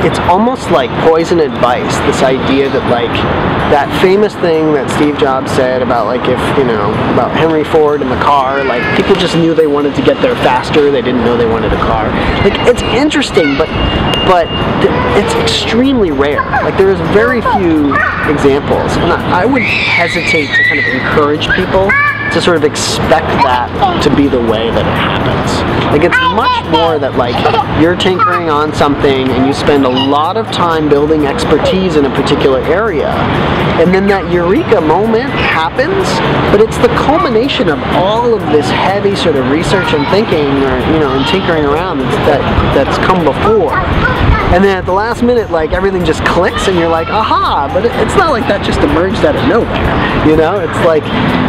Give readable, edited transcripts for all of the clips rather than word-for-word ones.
it's almost like poison advice, this idea that like that famous thing that Steve Jobs said about like if, you know, about Henry Ford and the car, like people just knew they wanted to get there faster, they didn't know they wanted a car. Like it's interesting, but it's extremely rare. Like there's very few examples, and I would hesitate to kind of encourage people to sort of expect that to be the way that it happens. Like it's much more that like you're tinkering on something and you spend a lot of time building expertise in a particular area, and then that eureka moment happens, but it's the culmination of all of this heavy sort of research and thinking, or you know, and tinkering around that's come before. And then at the last minute, like everything just clicks and you're like, aha, but it's not like that just emerged out of nowhere, you know? It's like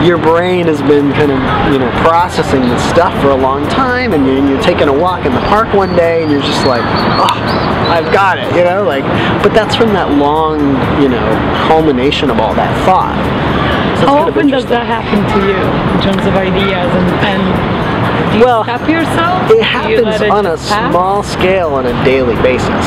your brain has been kind of, you know, processing this stuff for a long time, and you're taking a walk in the park one day and you're just like, oh, I've got it, you know? Like, but that's from that long, you know, culmination of all that thought. So how often does that happen to you in terms of ideas and do you stop yourself? It happens on a small scale on a daily basis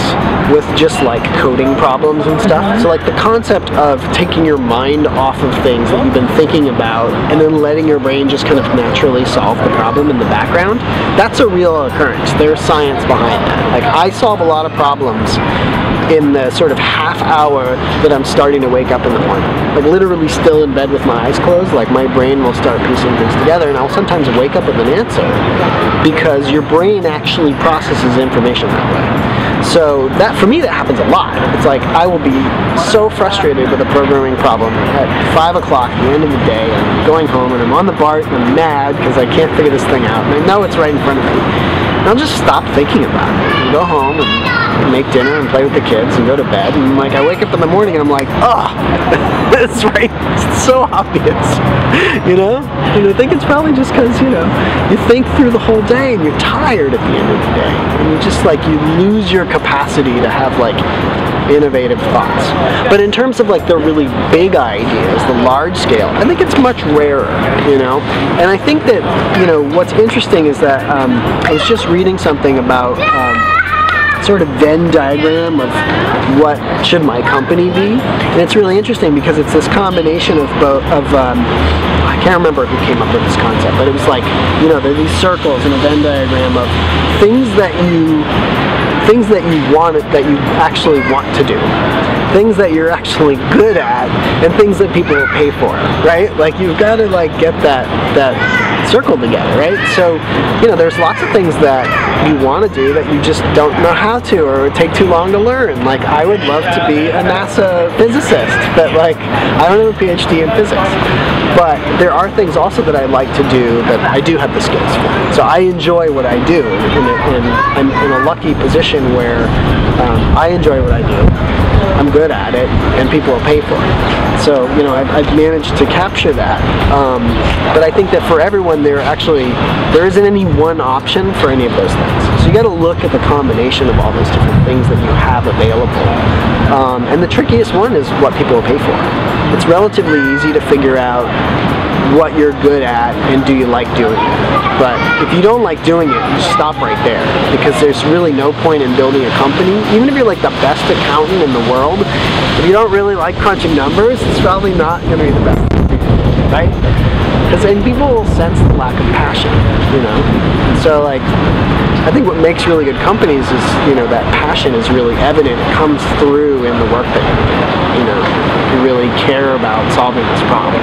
with just like coding problems and stuff. So like the concept of taking your mind off of things that you've been thinking about and then letting your brain just kind of naturally solve the problem in the background, that's a real occurrence. There's science behind that. Like I solve a lot of problems in the sort of half hour that I'm starting to wake up in the morning. Like literally still in bed with my eyes closed, like my brain will start piecing things together, and I'll sometimes wake up with an answer because your brain actually processes information that way. So that, for me, that happens a lot. It's like I will be so frustrated with a programming problem at 5 o'clock at the end of the day, and I'm going home and I'm on the BART and I'm mad because I can't figure this thing out, and I know it's right in front of me. And I'll just stop thinking about it and go home and make dinner and play with the kids and go to bed, and like I wake up in the morning and I'm like, oh, it's right, it's so obvious, you know? And I think it's probably just because, you know, you think through the whole day and you're tired at the end of the day, and you just like, you lose your capacity to have like innovative thoughts. But in terms of like the really big ideas, the large scale, I think it's much rarer, you know? And I think that, you know, what's interesting is that I was just reading something about sort of Venn diagram of what should my company be, and it's really interesting because it's this combination of both I can't remember who came up with this concept, but it was like, you know, there are these circles in a Venn diagram of things that you actually want to do, things that you're actually good at, and things that people will pay for, right? Like you've got to like get that circle together, right? So, you know, there's lots of things that you want to do that you just don't know how to, or it would take too long to learn. Like I would love to be a NASA physicist, but like I don't have a PhD in physics. But there are things also that I like to do that I do have the skills for. So I enjoy what I do, and I'm in a lucky position where I enjoy what I do, I'm good at it, and people will pay for it. So, you know, I've managed to capture that. But I think that for everyone, there isn't any one option for any of those things. So you got to look at the combination of all those different things that you have available. And the trickiest one is what people will pay for. It's relatively easy to figure out what you're good at and do you like doing it. But if you don't like doing it, you stop right there, because there's really no point in building a company. Even if you're like the best accountant in the world, if you don't really like crunching numbers, it's probably not going to be the best thing, right? Because people will sense the lack of passion, you know? So like, I think what makes really good companies is, you know, that passion is really evident. It comes through in the work that you do, you know? You really care about solving this problem.